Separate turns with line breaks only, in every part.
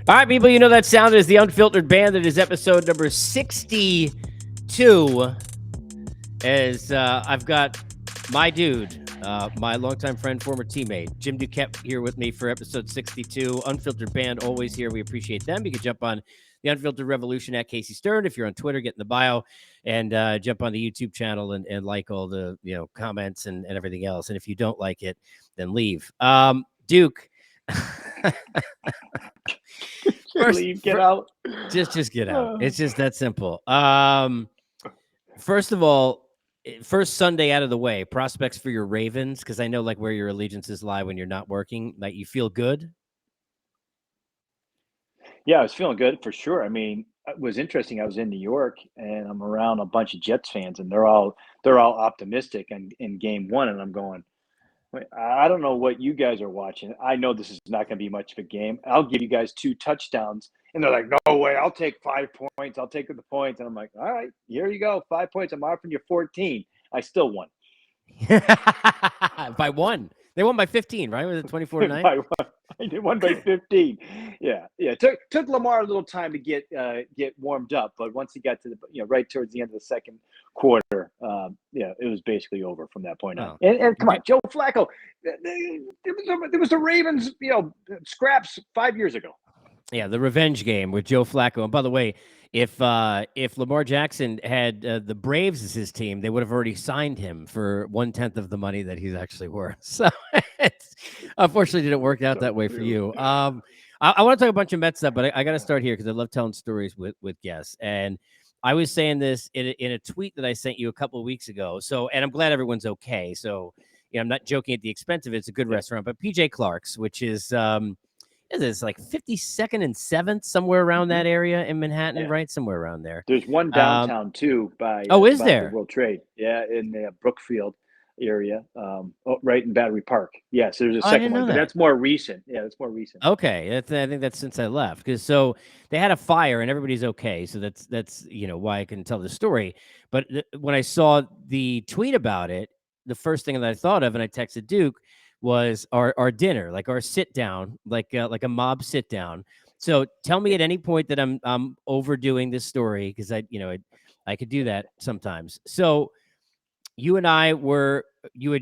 All right, people, you know that sound is the Unfiltered Band. That is episode number 62. As I've got my dude, my longtime friend, former teammate, Jim Duquette, here with me for episode 62. Unfiltered Band, always here. We appreciate them. You can jump on the Unfiltered Revolution at Casey Stern. If you're on Twitter, get in the bio and jump on the YouTube channel and like all the comments and everything else. And if you don't like it, then leave. Duke.
Leave, get out.
Just get out. It's just that simple. First of all, first Sunday out of the way, prospects for your Ravens, because I know like where your allegiances lie when you're not working. Like, you feel good?
Yeah, I was feeling good for sure. I mean, it was interesting. I was in New York and I'm around a bunch of Jets fans, and they're all optimistic in game one, and I'm going, "Wait, I don't know what you guys are watching. I know this is not going to be much of a game. I'll give you guys 2 touchdowns." And they're like, "No way, I'll take 5 points. I'll take the points." And I'm like, "All right, here you go. 5 points. I'm offering you 14." I still won.
By one. They won by 15, right? Was it 24-9?
I did one by 15. Yeah. Took Lamar a little time to get warmed up, but once he got to the right towards the end of the second quarter, it was basically over from that point on. And come on, Joe Flacco, there was the Ravens, scraps 5 years ago.
Yeah, the revenge game with Joe Flacco. And by the way, if Lamar Jackson had the Braves as his team, they would have already signed him for 1/10 of the money that he's actually worth. So it's, unfortunately, didn't work out that way for you. I want to talk a bunch of Mets stuff, but I got to start here because I love telling stories with guests. And I was saying this in a tweet that I sent you a couple of weeks ago. So, and I'm glad everyone's okay. So, I'm not joking at the expense of it. It's a good restaurant, but PJ Clark's, which is it's like 52nd and 7th, somewhere around that area in Manhattan, right? Somewhere around there.
There's one downtown too by
is
by
there?
the World Trade? Yeah, in the Brookfield area, right in Battery Park. Yeah, so there's a second one, but that's more recent. Yeah, that's more recent.
Okay, I think that's since I left, because so they had a fire and everybody's okay. So that's why I can tell the story. But when I saw the tweet about it, the first thing that I thought of, and I texted Duke, was our dinner, like our sit down, like a mob sit down. So tell me at any point that I'm overdoing this story, because I could do that sometimes. So you had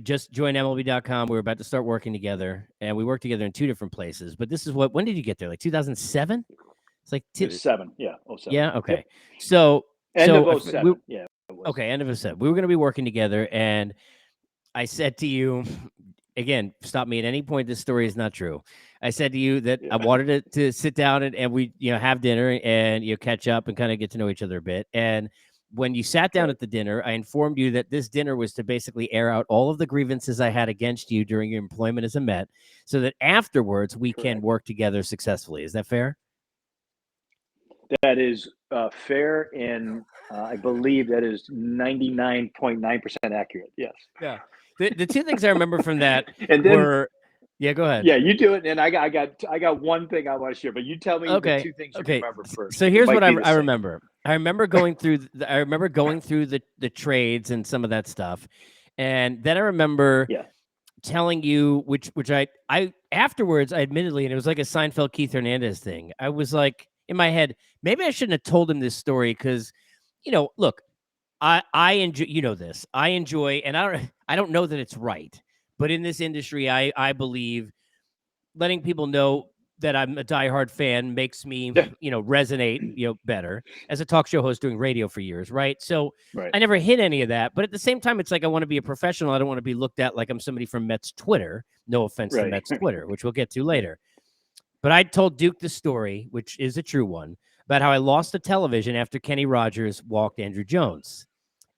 just joined MLB.com. We were about to start working together, and we worked together in 2 different places. But this is when did you get there? Like 2007? It's like
07. Yeah, 07.
Yeah. Okay.
Yep.
So
end of 07. Yeah.
Okay. End of 07. We were going to be working together, and I said to you, again, stop me at any point. This story is not true. I said to you that I wanted to sit down and we, have dinner and catch up and kind of get to know each other a bit. And when you sat down at the dinner, I informed you that this dinner was to basically air out all of the grievances I had against you during your employment as a Met, so that afterwards we can work together successfully. Is that fair?
That is fair, and I believe that is 99.9% accurate. Yes.
Yeah. The 2 things I remember from that
and then,
were, yeah, go ahead.
Yeah, you do it, and I got one thing I want to share, but you tell me the 2 things you remember first.
So here's what I remember. I remember going through. The trades and some of that stuff, and then I remember telling you, which I afterwards, I admittedly, and it was like a Seinfeld Keith Hernandez thing. I was like in my head, maybe I shouldn't have told him this story because, look, I enjoy, this. I enjoy, and I don't know that it's right, but in this industry, I believe letting people know that I'm a diehard fan makes me, resonate, better as a talk show host doing radio for years, right? So I never hid any of that, but at the same time, it's like I want to be a professional. I don't want to be looked at like I'm somebody from Mets Twitter. No offense to Mets Twitter, which we'll get to later. But I told Duke the story, which is a true one, about how I lost the television after Kenny Rogers walked Andrew Jones.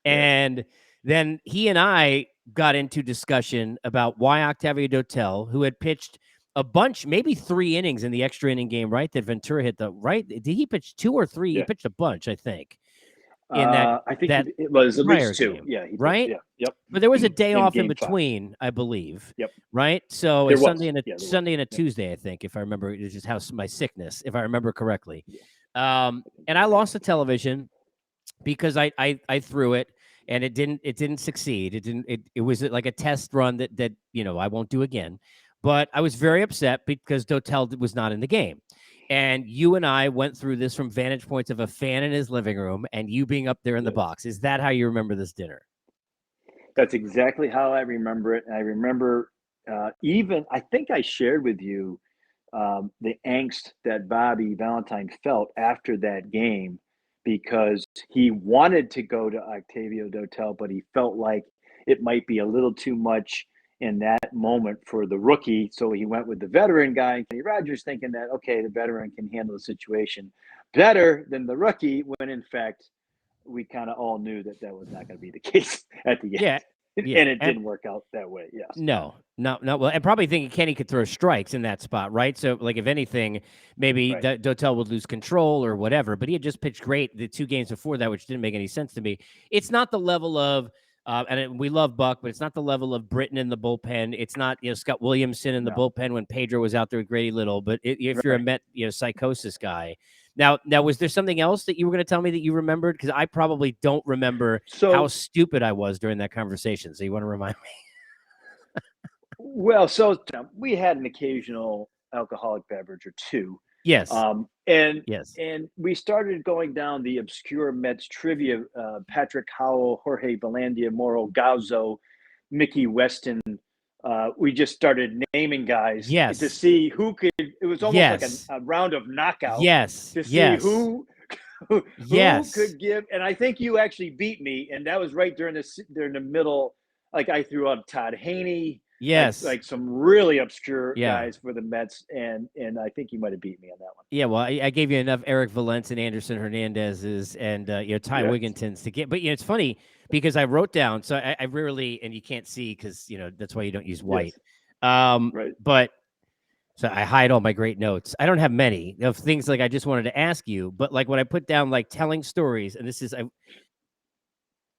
And then he and I got into discussion about why Octavio Dotel, who had pitched a bunch, maybe 3 innings in the extra inning game, right? That Ventura hit did he pitch 2 or 3? He pitched a bunch, I think.
In that, I think it was at least 2.
Game,
yeah.
Right.
Yeah. Yep.
But there was a day off in
5.
between, I believe.
Yep.
Right. So
a
Sunday and a Tuesday, I think, if I remember. It was just how my sickness, if I remember correctly. And I lost the television because I threw it. And it didn't succeed. It was like a test run that I won't do again. But I was very upset because Dotel was not in the game. And you and I went through this from vantage points of a fan in his living room and you being up there in the box. Is that how you remember this dinner?
That's exactly how I remember it. And I remember even, I think I shared with you the angst that Bobby Valentine felt after that game because he wanted to go to Octavio Dotel, but he felt like it might be a little too much in that moment for the rookie. So he went with the veteran guy, Kenny Rogers, thinking that, okay, the veteran can handle the situation better than the rookie, when in fact, we kind of all knew that that was not going to be the case at the
Yeah.
end.
Yeah.
And it
And
didn't work out that way. Yes.
no, no, no. Well, and probably thinking Kenny could throw strikes in that spot, right? So, like, if anything, maybe
Right.
Dotel would lose control or whatever. But he had just pitched great the 2 games before that, which didn't make any sense to me. It's not the level of, we love Buck, but it's not the level of Britton in the bullpen. It's not Scott Williamson in the
No.
bullpen when Pedro was out there with Grady Little. But if you're a
Right.
Met psychosis guy. Now, was there something else that you were going to tell me that you remembered? Because I probably don't remember how
So,
stupid I was during that conversation. So you want to remind me?
well, so we had an occasional alcoholic beverage or two.
Yes.
Um, and
Yes.
and we started going down the obscure Mets trivia, Patrick Howell, Jorge Belandia, Moro Gauzo, Mickey Weston. We just started naming guys to
Yes.
see who could. It was almost like
Yes.
a round of knockout
Yes.
to see
Yes.
who
Yes.
could give. And I think you actually beat me, and that was right during the middle. Like I threw out Todd Haney,
Yes.
like some really obscure
Yeah.
guys for the Mets, and I think you might have beat me on that one.
Yeah. Well, I gave you enough Eric Valence and Anderson Hernandez's and Ty
Yes.
Wigginton's to get. But it's funny because I wrote down. So I rarely, and you can't see because that's why you don't use
Yes.
white.
Right.
But so I hide all my great notes. I don't have many of things like I just wanted to ask you, but like when I put down like telling stories, and this is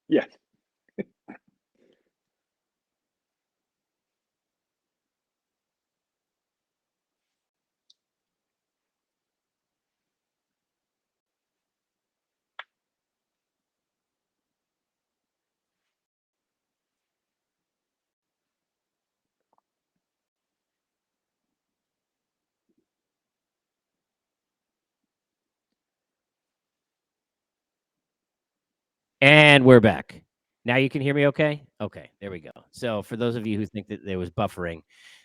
Yes.
And we're back. Now you can hear me okay? Okay, there we go. So for those of you who think that there was buffering,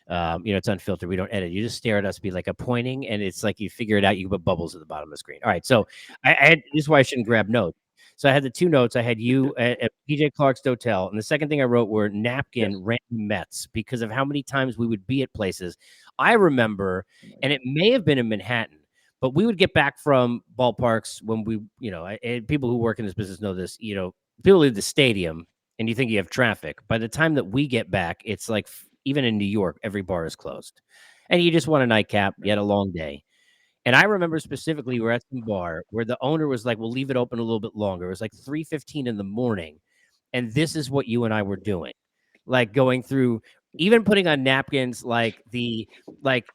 it's unfiltered. We don't edit. You just stare at us, be like a pointing, and it's like you figure it out. You can put bubbles at the bottom of the screen. All right. So I had this is why I shouldn't grab notes. So I had the 2 notes. I had you at PJ Clark's Hotel, and the second thing I wrote were napkin
Yes.
random Mets because of how many times we would be at places. I remember,
Oh my
and
God.
it may have been in Manhattan. But we would get back from ballparks when we, and people who work in this business know this, people leave the stadium and you think you have traffic. By the time that we get back, it's like even in New York, every bar is closed. And you just want a nightcap, you
Right.
had a long day. And I remember specifically we're at some bar where the owner was like, we'll leave it open a little bit longer. It was like 3:15 in the morning. And this is what you and I were doing. Like going through, even putting on napkins, like like,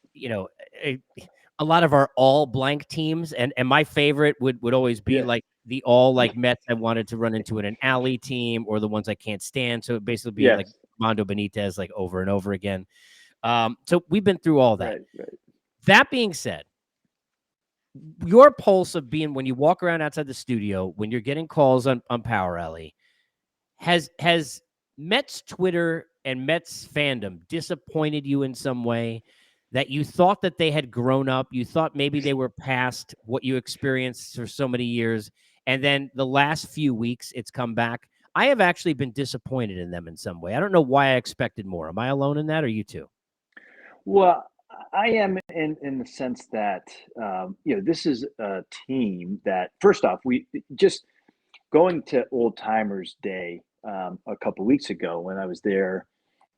a, a lot of our all blank teams. And my favorite would always be
Yes.
like the all like Mets I wanted to run into in an alley team or the ones I can't stand. So it basically be like
Yes.
Mondo Benitez, like over and over again. So we've been through all that.
Right. Right.
That being said, your pulse of being when you walk around outside the studio, when you're getting calls on Power Alley, has Mets Twitter and Mets fandom disappointed you in some way that you thought that they had grown up, you thought maybe they were past what you experienced for so many years, and then the last few weeks it's come back? I have actually been disappointed in them in some way. I don't know why I expected more. Am I alone in that, or you too?
Well, I am in the sense that this is a team that first off we just going to Old Timers Day a couple weeks ago when I was there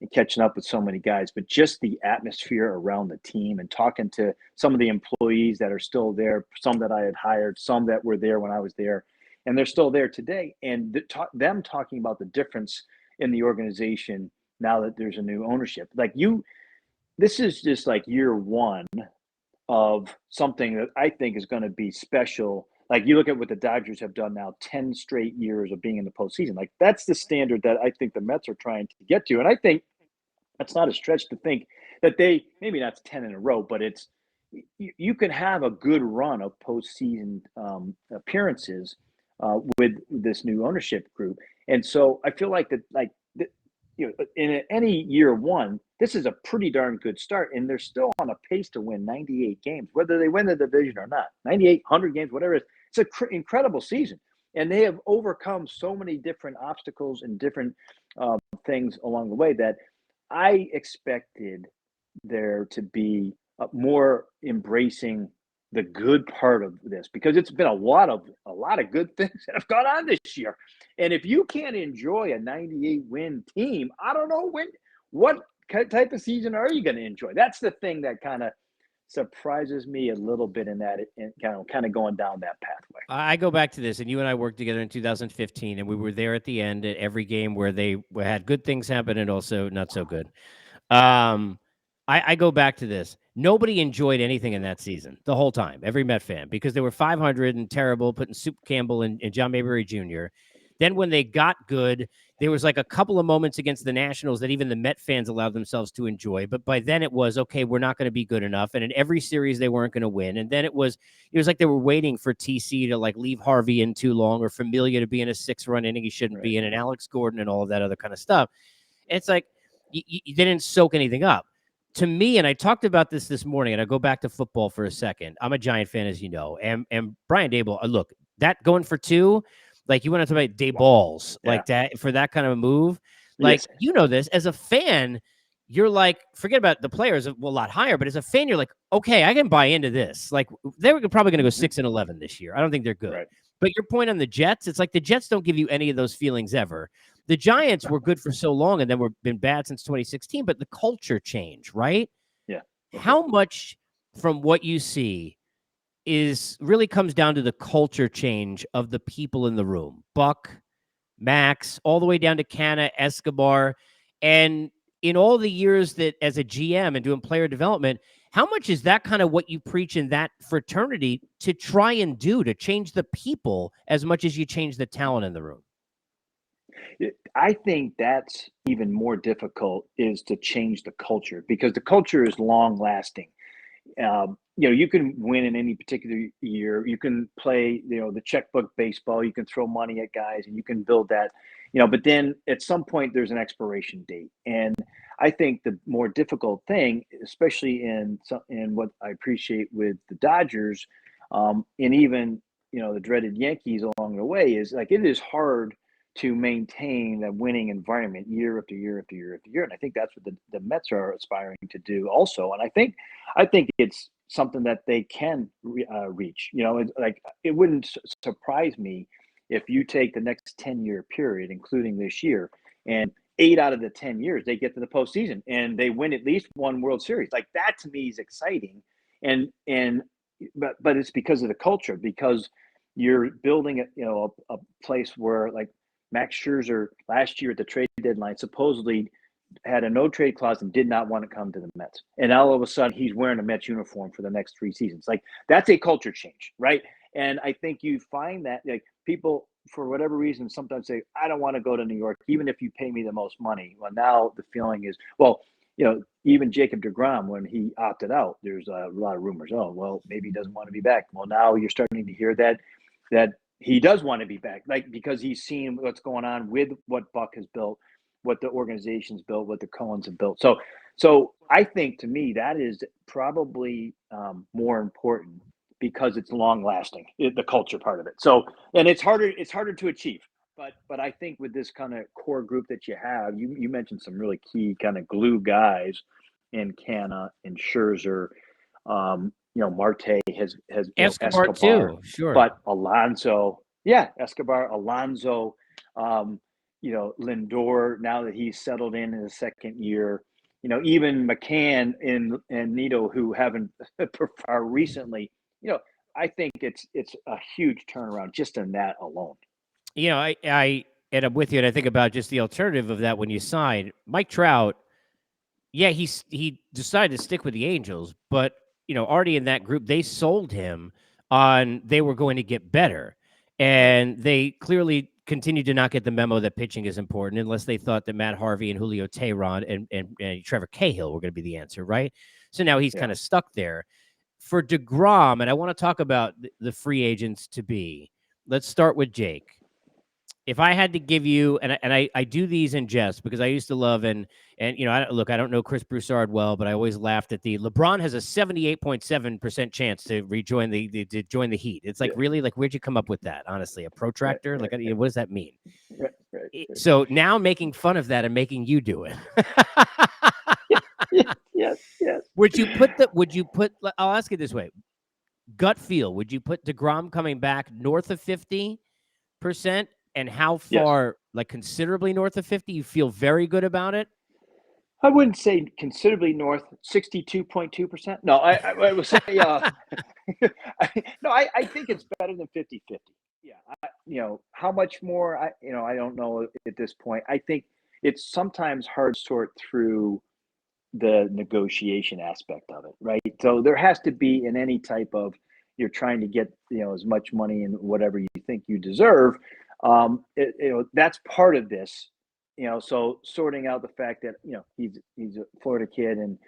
and catching up with so many guys, but just the atmosphere around the team and talking to some of the employees that are still there, some that I had hired, some that were there when I was there, and they're still there today. And them talking about the difference in the organization now that there's a new ownership. This is just like year one of something that I think is going to be special. Like you look at what the Dodgers have done now, 10 straight years of being in the postseason. Like that's the standard that I think the Mets are trying to get to. And I think that's not a stretch to think that they maybe not 10 in a row, but you can have a good run of postseason appearances with this new ownership group, and so I feel like that, in any year one, this is a pretty darn good start, and they're still on a pace to win 98 games, whether they win the division or not. 98, 100 games, whatever it is, it's an incredible season, and they have overcome so many different obstacles and different things along the way that I expected there to be more embracing the good part of this, because it's been a lot of good things that have gone on this year. And if you can't enjoy a 98 win team, I don't know what type of season are you going to enjoy? That's the thing that kind of surprises me a little bit in that, and kind of going down that pathway.
I go back to this, and you and I worked together in 2015, and we were there at the end at every game where they had good things happen and also not so good. I go back to this. Nobody enjoyed anything in that season the whole time, every Met fan, because they were 500 and terrible, putting Soup Campbell and John Mayberry Jr. Then when they got good, there was like a couple of moments against the Nationals that even the Met fans allowed themselves to enjoy. But by then it was, okay, we're not going to be good enough. And in every series, they weren't going to win. And then it was like they were waiting for TC to like leave Harvey in too long, or Familia to be in a 6-run inning he shouldn't be in, and Alex Gordon and all of that other kind of stuff. And it's like, they didn't soak anything up. To me, and I talked about this morning, and I go back to football for a second. I'm a Giant fan, as you know, and Brian Daboll, look, that going for 2, like you want to talk about day balls, like that for that kind of a move. Like,
yes.
You know this, as a fan, you're like, forget about the players, a lot higher, but as a fan, you're like, okay, I can buy into this. Like, they're probably going to go 6-11 this year. I don't think they're good.
Right.
But your point on the Jets, it's like the Jets don't give you any of those feelings ever. The Giants were good for so long, and then we've been bad since 2016, but the culture change, right?
Yeah.
How much from what you see really comes down to the culture change of the people in the room? Buck, Max, all the way down to Canna, Escobar, and in all the years that as a GM and doing player development, how much is that kind of what you preach in that fraternity to try and do to change the people as much as you change the talent in the room?
I think that's even more difficult, is to change the culture, because the culture is long lasting. You can win in any particular year. You can play, the checkbook baseball. You can throw money at guys, and you can build that, but then at some point there's an expiration date. And I think the more difficult thing, especially in what I appreciate with the Dodgers, and even, the dreaded Yankees along the way, is like, it is hard to maintain a winning environment year after year after year after year. And I think that's what the Mets are aspiring to do also. And I think it's something that they can reach. It wouldn't surprise me if you take the next 10-year period, including this year, and 8 out of the 10 years they get to the postseason and they win at least one World Series. Like, that to me is exciting. But it's because of the culture, because you're building a place where, like, Max Scherzer last year at the trade deadline supposedly had a no trade clause and did not want to come to the Mets. And all of a sudden he's wearing a Mets uniform for the next 3 seasons. Like, that's a culture change, right? And I think you find that, like, people, for whatever reason, sometimes say, I don't want to go to New York, even if you pay me the most money. Well, now the feeling is, well, even Jacob deGrom, when he opted out, there's a lot of rumors. Oh, well, maybe he doesn't want to be back. Well, now you're starting to hear that he does want to be back, like, because he's seen what's going on with what Buck has built, what the organization's built, what the Cohens have built. So I think, to me, that is probably more important, because it's long lasting, the culture part of it. So, and it's harder to achieve. But I think with this kind of core group that you have, you mentioned some really key kind of glue guys in Canna and Scherzer. Marte has
Escobar
Escobar
too, sure.
But Alonso, Escobar, Alonso, Lindor, now that he's settled in his second year, even McCann and Nito, who haven't performed recently, I think it's a huge turnaround just in that alone.
I and I'm with you, and I think about just the alternative of that when you sign Mike Trout. Yeah, he decided to stick with the Angels, but already in that group, they sold him on they were going to get better, and they clearly continued to not get the memo that pitching is important, unless they thought that Matt Harvey and Julio Teheran and Trevor Cahill were going to be the answer, right? So now he's kind of stuck there. for DeGrom, and I want to talk about the free agents to be. Let's start with Jake. If I had to give you, and I do these in jest because I used to love and I don't know Chris Broussard well, but I always laughed at the LeBron has a 78.7% chance to rejoin to join the Heat. It's like, really, like, where'd you come up with that? Honestly, a protractor? Like, what does that mean?
Right.
So now making fun of that and making you do it.
Yes.
Would you put, I'll ask it this way. Gut feel, would you put DeGrom coming back north of 50%? And how far,
Yes.
like considerably north of 50, you feel very good about it?
I wouldn't say considerably north, 62.2%. No, I would say, I think it's better than 50-50. Yeah. How much more, I don't know at this point. I think it's sometimes hard to sort through the negotiation aspect of it, right? So there has to be in any type of, you're trying to get, as much money and whatever you think you deserve. That's part of this, so sorting out the fact that, he's a Florida kid and,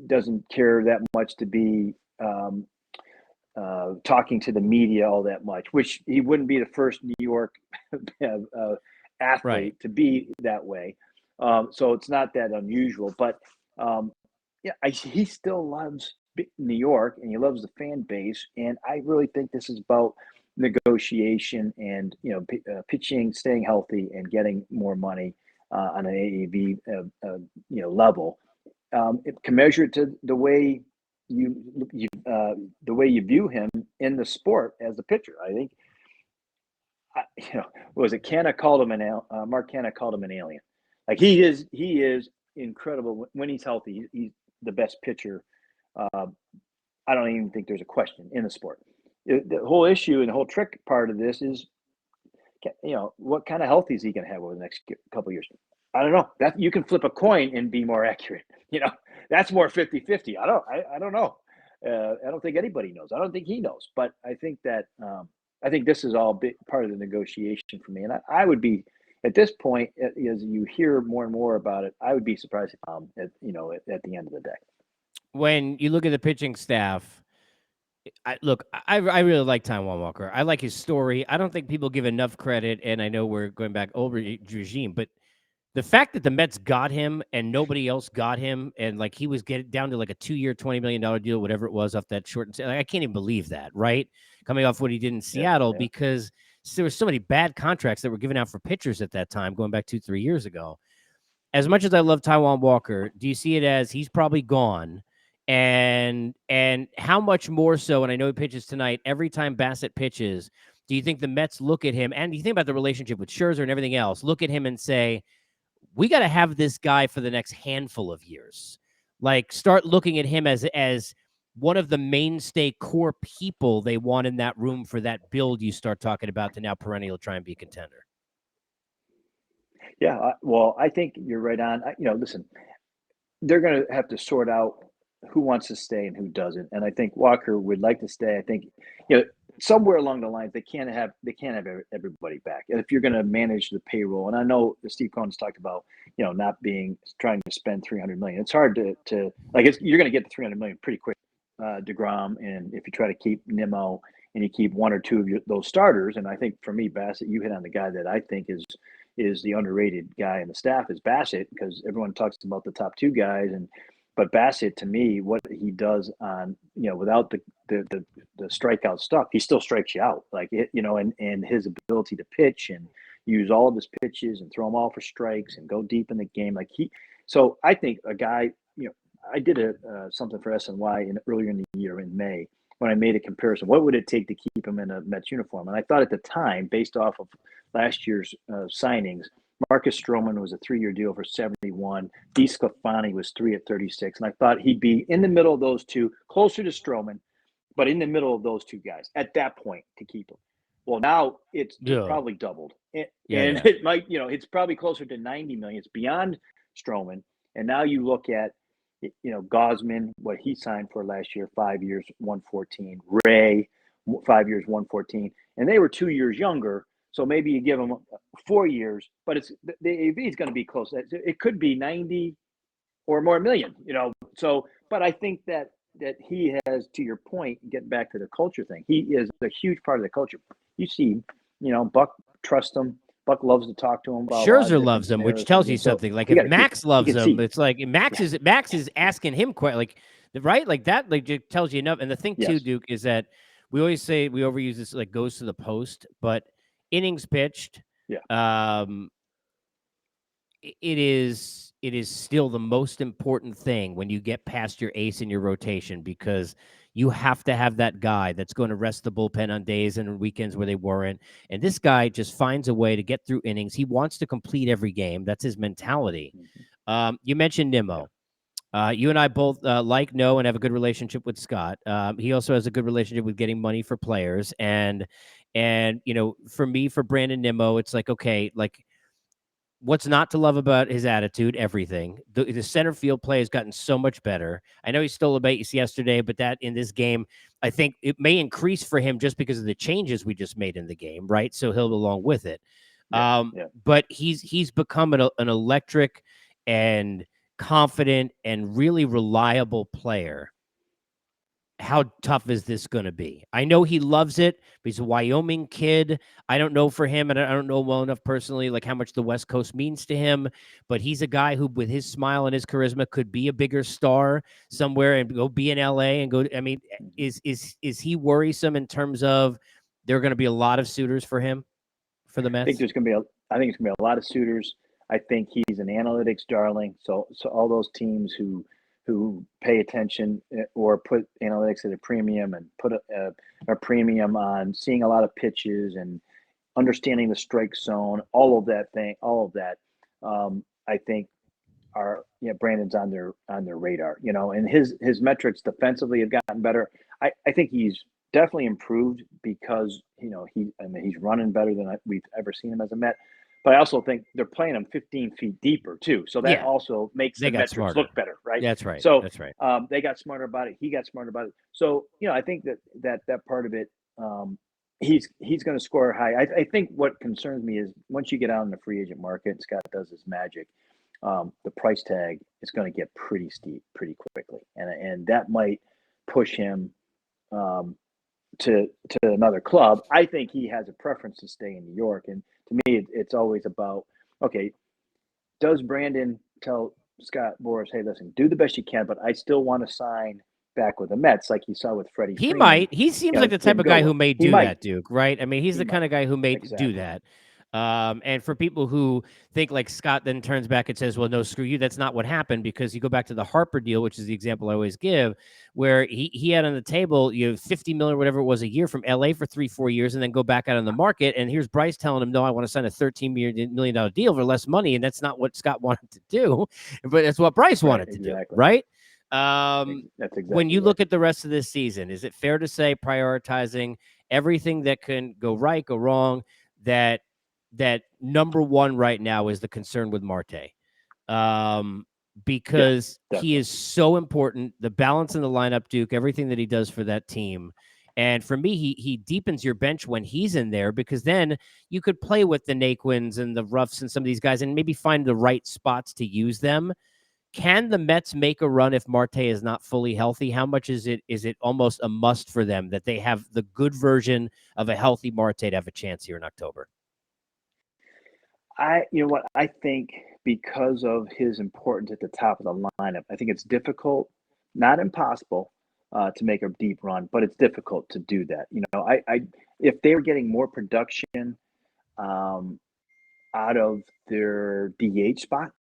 doesn't care that much to be, talking to the media all that much, which he wouldn't be the first New York athlete
Right.
to be that way. So it's not that unusual, but he still loves New York and he loves the fan base. And I really think this is about negotiation and, pitching, staying healthy and getting more money on an AAV, level. It can measure it to the way the way you view him in the sport as a pitcher. I think, was it Canna called him Mark Canna called him an alien. Like he is incredible when he's healthy. He's the best pitcher. I don't even think there's a question in the sport. The whole issue and the whole trick part of this is, what kind of health is he going to have over the next couple of years? I don't know. That you can flip a coin and be more accurate. That's more 50-50. I don't know. I don't think anybody knows. I don't think he knows. But I think that I think this is all part of the negotiation for me. And I would be at this point, as you hear more and more about it, I would be surprised at the end of the day.
When you look at the pitching staff, I really like Taijuan Walker. I like his story. I don't think people give enough credit, and I know we're going back over regime, but the fact that the Mets got him and nobody else got him, and like he was getting down to like a 2-year, $20 million deal, whatever it was, off that short. Like, I can't even believe that, right? Coming off what he did in Seattle, because there were so many bad contracts that were given out for pitchers at that time, going back 2-3 years ago. As much as I love Taijuan Walker, do you see it as he's probably gone? And how much more so, and I know he pitches tonight, every time Bassett pitches, do you think the Mets look at him, and you think about the relationship with Scherzer and everything else, look at him and say, we got to have this guy for the next handful of years? Like, start looking at him as one of the mainstay core people they want in that room for that build you start talking about to now perennial try and be a contender.
Yeah, well, I think you're right on. Listen, they're going to have to sort out who wants to stay and who doesn't. And I think Walker would like to stay. I think, somewhere along the lines, they can't have everybody back. And if you're going to manage the payroll, and I know Steve Cohen's talked about, not trying to spend $300 million. It's hard to you're going to get the $300 million pretty quick, DeGrom. And if you try to keep Nimmo and you keep one or two of those starters, and I think for me, Bassett, you hit on the guy that I think is the underrated guy in the staff is Bassett, because everyone talks about the top two guys, but Bassett, to me, what he does on, without the strikeout stuff, he still strikes you out, and his ability to pitch and use all of his pitches and throw them all for strikes and go deep in the game. So I think a guy, I did something for SNY earlier in the year in May, when I made a comparison. What would it take to keep him in a Mets uniform? And I thought at the time, based off of last year's signings, Marcus Stroman was a 3-year deal for 71. DeSclafani was 3 at 36. And I thought he'd be in the middle of those two, closer to Stroman, but in the middle of those two guys at that point to keep him. Well, now it's probably doubled. It might, it's probably closer to 90 million. It's beyond Stroman. And now you look at, Gosman, what he signed for last year, 5 years, 114. Ray, 5 years, 114. And they were 2 years younger. So maybe you give them 4 years, but the AV is going to be close. It could be 90 or more million, So, but I think that that he has, to your point, getting back to the culture thing, he is a huge part of the culture. You see, Buck trusts him. Buck loves to talk to him about a lot of
Scherzer
different
loves him, which
scenarios.
tells you
So
something. Like
you
if
got to keep him.
Max
You
loves
can
him,
see.
it's like Max is asking him right, like that, like it tells you enough. And the thing too,
Yes.
Duke, is that we always say we overuse this, like goes to the post, but innings pitched,
Yeah.
it is still the most important thing when you get past your ace in your rotation, because you have to have that guy that's going to rest the bullpen on days and weekends where they weren't. And this guy just finds a way to get through innings. He wants to complete every game. That's his mentality. You mentioned Nimmo. You and I both like, know, and have a good relationship with Scott. He also has a good relationship with getting money for players. And for me, for Brandon Nimmo, it's like, okay, like, what's not to love about his attitude? Everything. The center field play has gotten so much better. I know he stole a base yesterday, but that in this game, I think it may increase for him just because of the changes we just made in the game, right? So he'll go along with it.
Yeah.
But he's become an electric and confident and really reliable player. How tough is this going to be? I know he loves it, but he's a Wyoming kid. I don't know for him, and I don't know well enough personally, like how much the West Coast means to him, but he's a guy who, with his smile and his charisma, could be a bigger star somewhere and go be in LA and go. I mean, is he worrisome in terms of there are going to be a lot of suitors for him for the
I think
Mets?
there's going to be I think it's going to be a lot of suitors. I think he's an analytics darling. So all those teams who pay attention or put analytics at a premium and put a premium on seeing a lot of pitches and understanding the strike zone, all of that, I think Brandon's on their radar, and his metrics defensively have gotten better. I think he's definitely improved because he's running better than we've ever seen him as a Met. But I also think they're playing him 15 feet deeper too, so that also makes the metrics
smarter.
look better, right?
That's right.
So
that's right.
They got smarter about it. He got smarter about it. So I think that part of it, he's going to score high. I think what concerns me is once you get out in the free agent market, Scott does his magic. The price tag is going to get pretty steep pretty quickly, and that might push him to another club. I think he has a preference to stay in New York, and to me, it's always about, okay, does Brandon tell Scott Boras, hey, listen, do the best you can, but I still want to sign back with the Mets, like you saw with Freddie
He
Freeman.
might. He seems like the type of guy who may do that, Duke, right? I mean, he's the kind of guy who may do that. And for people who think like Scott then turns back and says, well, no, screw you. That's not what happened, because you go back to the Harper deal, which is the example I always give, where he had on the table, $50 million, whatever it was a year from LA for 3-4 years, and then go back out on the market. And here's Bryce telling him, no, I want to sign a $13 million deal for less money. And that's not what Scott wanted to do, but that's what Bryce wanted to do. Right.
That's exactly
when you look at the rest of this season, is it fair to say, prioritizing everything that can go right, go wrong, that number one right now is the concern with Marte? Because he is so important, the balance in the lineup, Duke, everything that he does for that team. And for me, he deepens your bench when he's in there, because then you could play with the Naquins and the Ruffs and some of these guys and maybe find the right spots to use them. Can the Mets make a run if Marte is not fully healthy? How much is it almost a must for them that they have the good version of a healthy Marte to have a chance here in October?
I think because of his importance at the top of the lineup, I think it's difficult, not impossible, to make a deep run, but it's difficult to do that. If they were getting more production out of their DH spot,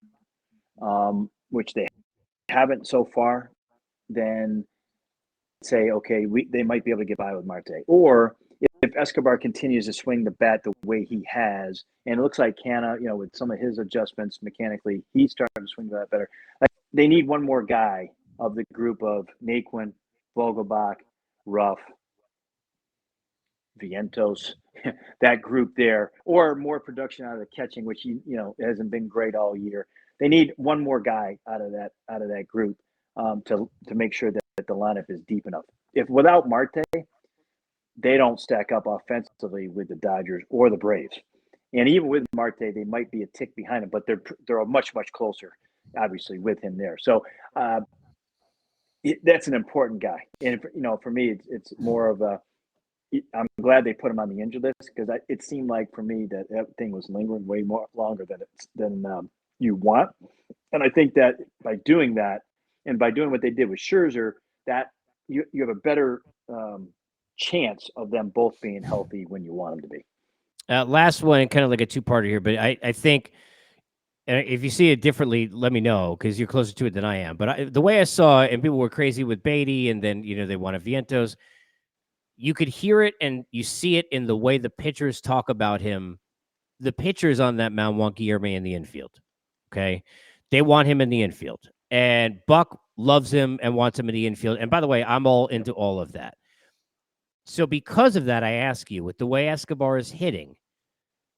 which they haven't so far, then say, okay, they might be able to get by with Marte. Or if Escobar continues to swing the bat the way he has, and it looks like Canna, with some of his adjustments mechanically, he's starting to swing the bat better. Like, they need one more guy of the group of Naquin, Vogelbach, Ruff, Vientos, that group there, or more production out of the catching, which hasn't been great all year. They need one more guy out of that group to make sure that the lineup is deep enough. If without Marte, they don't stack up offensively with the Dodgers or the Braves. And even with Marte, they might be a tick behind him, but they're much, much closer, obviously, with him there. So that's an important guy. And for me, it's more of a. I'm glad they put him on the injured list because it seemed like for me that thing was lingering way more longer than you want. And I think that by doing that and by doing what they did with Scherzer, that you have a better chance of them both being healthy when you want them to be.
Last one, kind of like a two-parter here, but I think if you see it differently, let me know because you're closer to it than I am. But the way I saw it, and people were crazy with Beatty, and then they wanted Vientos. You could hear it and you see it in the way the pitchers talk about him. The pitchers on that mound want Guillermo in the infield. Okay, they want him in the infield, and Buck loves him and wants him in the infield. And by the way, I'm all into all of that. So because of that, I ask you, with the way Escobar is hitting,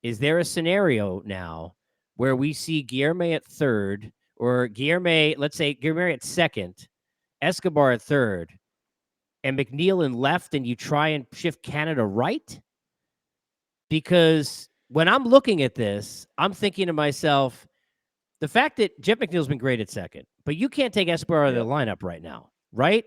is there a scenario now where we see Guillermo at third or let's say Guillermo at second, Escobar at third, and McNeil in left, and you try and shift Canada right? Because when I'm looking at this, I'm thinking to myself, the fact that Jeff McNeil's been great at second, but you can't take Escobar out of the lineup right now, right?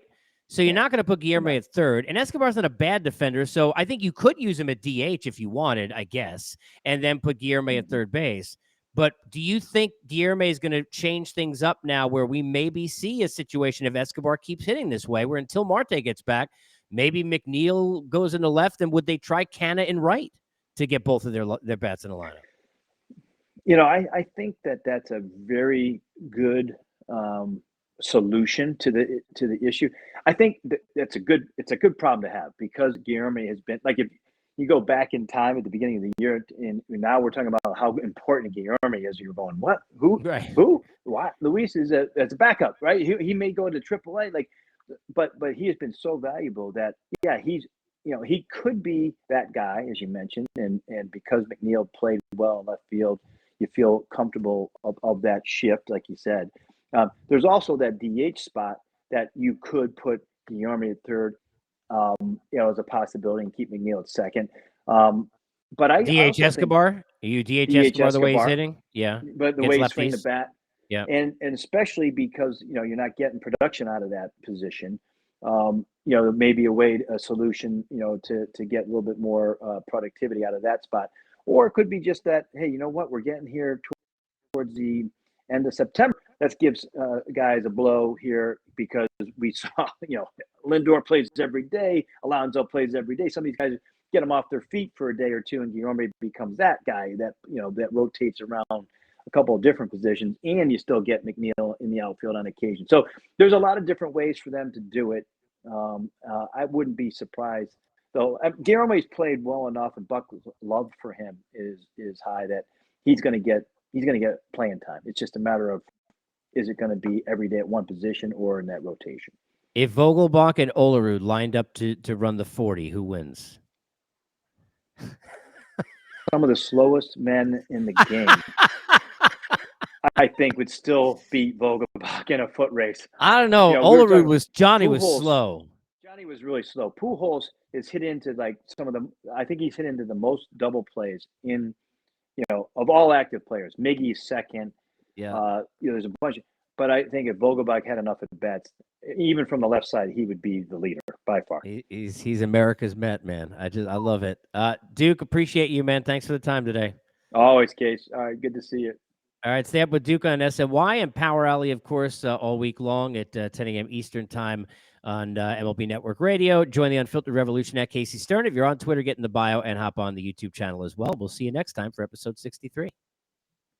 So you're not going to put Guillermo at third, and Escobar's not a bad defender, so I think you could use him at DH if you wanted, I guess, and then put Guillermo at third base. But do you think Guillermo is going to change things up now where we maybe see a situation if Escobar keeps hitting this way, where until Marte gets back, maybe McNeil goes in the left, and would they try Canna in right to get both of their bats in the lineup?
I think that's a very good solution to the issue. I think it's a good problem to have because Guillermo has been like if you go back in time at the beginning of the year and now we're talking about how important Guillermo is. You're going what? Who?
Right.
Who? What? Luis is as a backup, right? He may go to AAA, but he has been so valuable that he's he could be that guy as you mentioned, and because McNeil played well in left field. You feel comfortable of that shift, like you said. There's also that DH spot that you could put Guillermo at third, as a possibility and keep McNeil at second. But I
DH
also
Escobar? You DH Escobar the way he's hitting? Yeah.
But the way he's swinging the bat.
Yeah.
And especially because, you're not getting production out of that position. Maybe a solution, to get a little bit more productivity out of that spot. Or it could be just that, hey, you know what? We're getting here towards the end of September. Let's give guys a blow here because we saw, Lindor plays every day. Alonso plays every day. Some of these guys get them off their feet for a day or two, and Guillermo becomes that guy that, that rotates around a couple of different positions, and you still get McNeil in the outfield on occasion. So there's a lot of different ways for them to do it. I wouldn't be surprised. So Guillermo's played well enough, and Buck's love for him is high that he's going to get playing time. It's just a matter of is it going to be every day at one position or in that rotation.
If Vogelbach and Olerud lined up to run the 40, who wins?
Some of the slowest men in the game, I think, would still beat Vogelbach in a foot race.
I don't know. Johnny was slow.
Johnny was really slow. Pujols is hit into like some of the. I think he's hit into the most double plays in, of all active players. Miggy's second.
Yeah.
There's a bunch. But I think if Vogelbach had enough at bats, even from the left side, he would be the leader by far.
He's America's Met, man. I love it. Duke, appreciate you, man. Thanks for the time today.
Always, Case. All right, good to see you.
All right, stay up with Duke on SNY and Power Alley, of course, all week long at 10 a.m. Eastern time on MLB Network Radio. Join the Unfiltered Revolution at Casey Stern. If you're on Twitter, get in the bio and hop on the YouTube channel as well. We'll see you next time for episode 63.